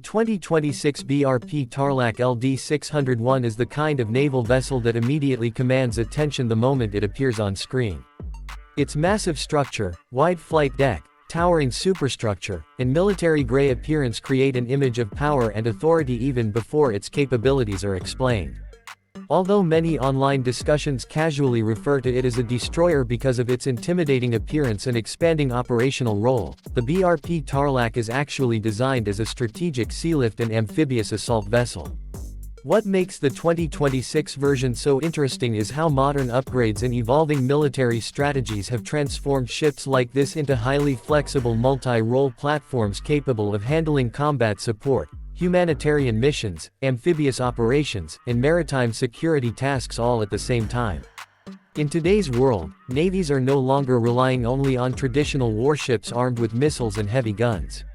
The 2026 BRP Tarlac LD-601 is the kind of naval vessel that immediately commands attention the moment it appears on screen. Its massive structure, wide flight deck, towering superstructure, and military-grade appearance create an image of power and authority even before its capabilities are explained. Although many online discussions casually refer to it as a destroyer because of its intimidating appearance and expanding operational role, the BRP Tarlac is actually designed as a strategic sealift and amphibious assault vessel. What makes the 2026 version so interesting is how modern upgrades and evolving military strategies have transformed ships like this into highly flexible multi-role platforms capable of handling combat support, humanitarian missions, amphibious operations, and maritime security tasks all at the same time. In today's world, navies are no longer relying only on traditional warships armed with missiles and heavy guns.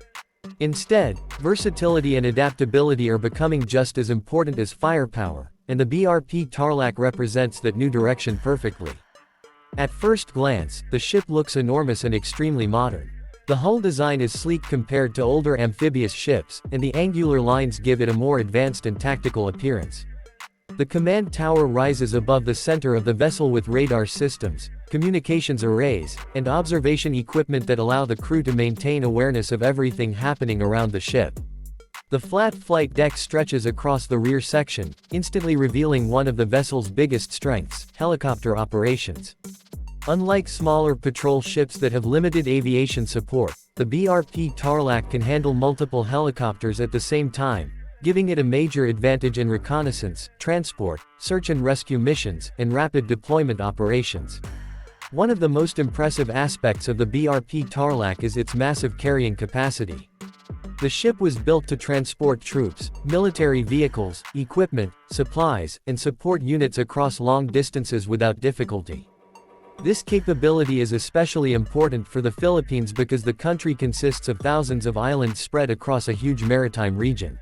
Instead, versatility and adaptability are becoming just as important as firepower, and the BRP Tarlac represents that new direction perfectly. At first glance, the ship looks enormous and extremely modern. The hull design is sleek compared to older amphibious ships, and the angular lines give it a more advanced and tactical appearance. The command tower rises above the center of the vessel with radar systems, communications arrays, and observation equipment that allow the crew to maintain awareness of everything happening around the ship. The flat flight deck stretches across the rear section, instantly revealing one of the vessel's biggest strengths: helicopter operations. Unlike smaller patrol ships that have limited aviation support, the BRP Tarlac can handle multiple helicopters at the same time, giving it a major advantage in reconnaissance, transport, search and rescue missions, and rapid deployment operations. One of the most impressive aspects of the BRP Tarlac is its massive carrying capacity. The ship was built to transport troops, military vehicles, equipment, supplies, and support units across long distances without difficulty. This capability is especially important for the Philippines because the country consists of thousands of islands spread across a huge maritime region.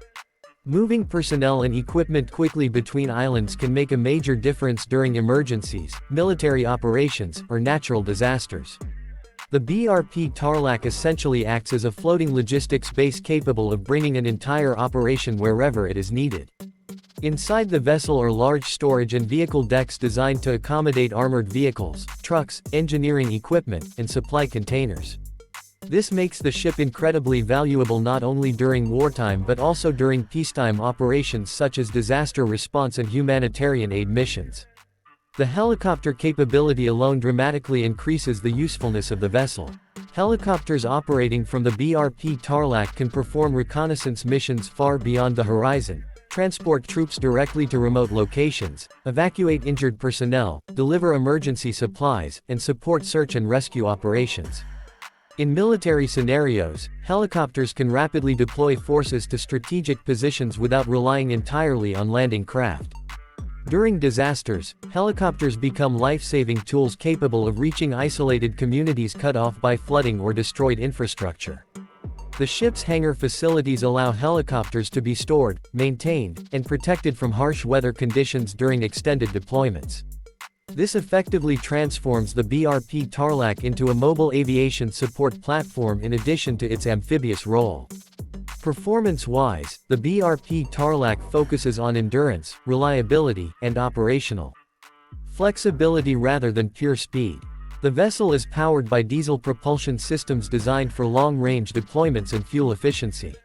Moving personnel and equipment quickly between islands can make a major difference during emergencies, military operations, or natural disasters. The BRP Tarlac essentially acts as a floating logistics base capable of bringing an entire operation wherever it is needed. Inside the vessel are large storage and vehicle decks designed to accommodate armored vehicles, trucks, engineering equipment, and supply containers. This makes the ship incredibly valuable not only during wartime but also during peacetime operations such as disaster response and humanitarian aid missions. The helicopter capability alone dramatically increases the usefulness of the vessel. Helicopters operating from the BRP Tarlac can perform reconnaissance missions far beyond the horizon, transport troops directly to remote locations, evacuate injured personnel, deliver emergency supplies, and support search and rescue operations. In military scenarios, helicopters can rapidly deploy forces to strategic positions without relying entirely on landing craft. During disasters, helicopters become life-saving tools capable of reaching isolated communities cut off by flooding or destroyed infrastructure. The ship's hangar facilities allow helicopters to be stored, maintained, and protected from harsh weather conditions during extended deployments. This effectively transforms the BRP Tarlac into a mobile aviation support platform in addition to its amphibious role. Performance-wise, the BRP Tarlac focuses on endurance, reliability, and operational flexibility rather than pure speed. The vessel is powered by diesel propulsion systems designed for long-range deployments and fuel efficiency.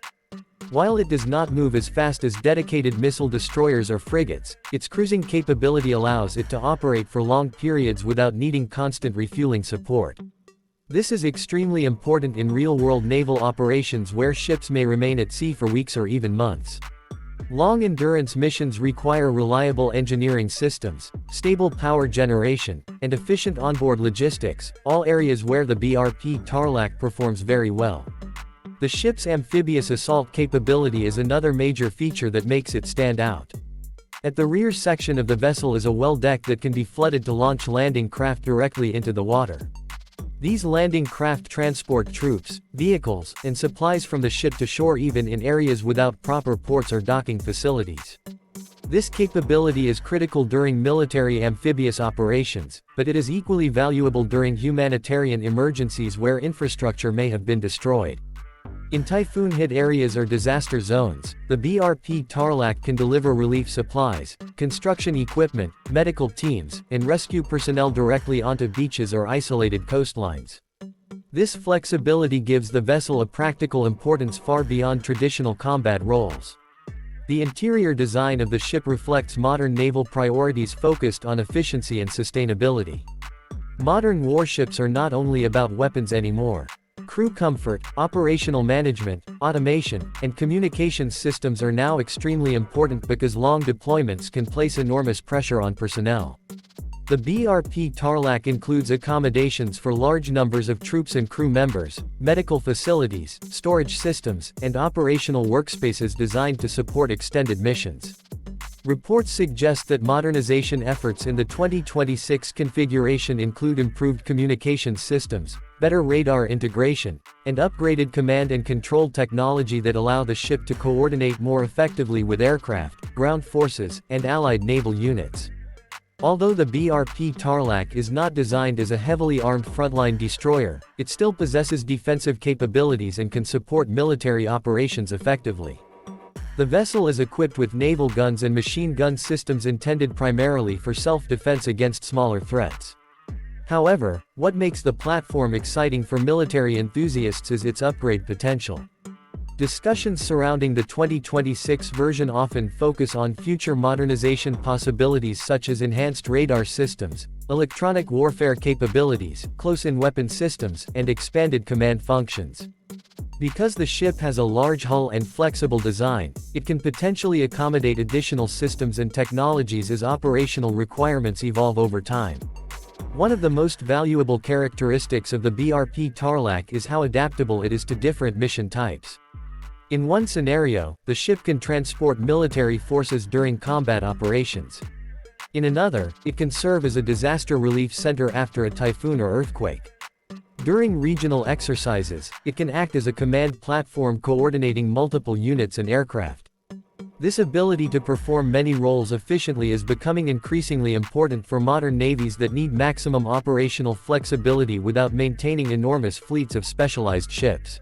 While it does not move as fast as dedicated missile destroyers or frigates, its cruising capability allows it to operate for long periods without needing constant refueling support. This is extremely important in real-world naval operations where ships may remain at sea for weeks or even months. Long-endurance missions require reliable engineering systems, stable power generation, and efficient onboard logistics, all areas where the BRP Tarlac performs very well. The ship's amphibious assault capability is another major feature that makes it stand out. At the rear section of the vessel is a well deck that can be flooded to launch landing craft directly into the water. These landing craft transport troops, vehicles, and supplies from the ship to shore even in areas without proper ports or docking facilities. This capability is critical during military amphibious operations, but it is equally valuable during humanitarian emergencies where infrastructure may have been destroyed. In typhoon-hit areas or disaster zones, the BRP Tarlac can deliver relief supplies, construction equipment, medical teams, and rescue personnel directly onto beaches or isolated coastlines. This flexibility gives the vessel a practical importance far beyond traditional combat roles. The interior design of the ship reflects modern naval priorities focused on efficiency and sustainability. Modern warships are not only about weapons anymore. Crew comfort, operational management, automation, and communications systems are now extremely important because long deployments can place enormous pressure on personnel. The BRP Tarlac includes accommodations for large numbers of troops and crew members, medical facilities, storage systems, and operational workspaces designed to support extended missions. Reports suggest that modernization efforts in the 2026 configuration include improved communications systems, better radar integration, and upgraded command and control technology that allow the ship to coordinate more effectively with aircraft, ground forces, and allied naval units. Although the BRP Tarlac is not designed as a heavily armed frontline destroyer, it still possesses defensive capabilities and can support military operations effectively. The vessel is equipped with naval guns and machine gun systems intended primarily for self-defense against smaller threats. However, what makes the platform exciting for military enthusiasts is its upgrade potential. Discussions surrounding the 2026 version often focus on future modernization possibilities such as enhanced radar systems, electronic warfare capabilities, close-in weapon systems, and expanded command functions. Because the ship has a large hull and flexible design, it can potentially accommodate additional systems and technologies as operational requirements evolve over time. One of the most valuable characteristics of the BRP Tarlac is how adaptable it is to different mission types. In one scenario, the ship can transport military forces during combat operations. In another, it can serve as a disaster relief center after a typhoon or earthquake. During regional exercises, it can act as a command platform coordinating multiple units and aircraft. This ability to perform many roles efficiently is becoming increasingly important for modern navies that need maximum operational flexibility without maintaining enormous fleets of specialized ships.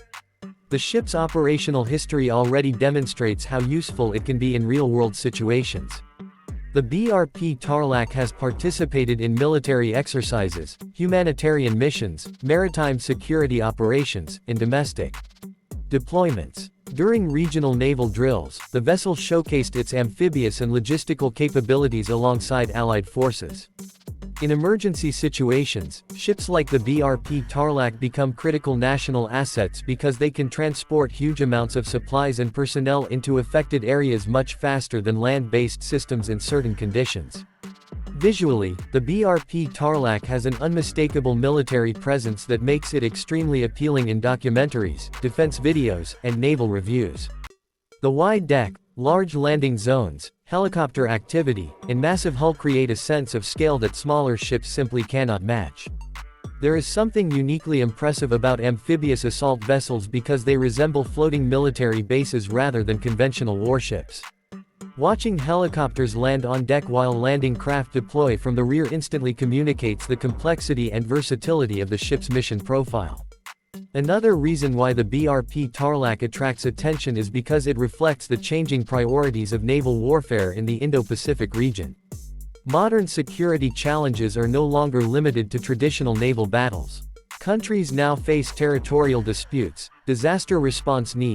The ship's operational history already demonstrates how useful it can be in real-world situations. The BRP Tarlac has participated in military exercises, humanitarian missions, maritime security operations, and domestic deployments. During regional naval drills, the vessel showcased its amphibious and logistical capabilities alongside Allied forces. In emergency situations, ships like the BRP Tarlac become critical national assets because they can transport huge amounts of supplies and personnel into affected areas much faster than land-based systems in certain conditions. Visually, the BRP Tarlac has an unmistakable military presence that makes it extremely appealing in documentaries, defense videos, and naval reviews. The wide deck, large landing zones, helicopter activity, and massive hull create a sense of scale that smaller ships simply cannot match. There is something uniquely impressive about amphibious assault vessels because they resemble floating military bases rather than conventional warships. Watching helicopters land on deck while landing craft deploy from the rear instantly communicates the complexity and versatility of the ship's mission profile. Another reason why the BRP Tarlac attracts attention is because it reflects the changing priorities of naval warfare in the Indo-Pacific region. Modern security challenges are no longer limited to traditional naval battles. Countries now face territorial disputes, disaster response needs,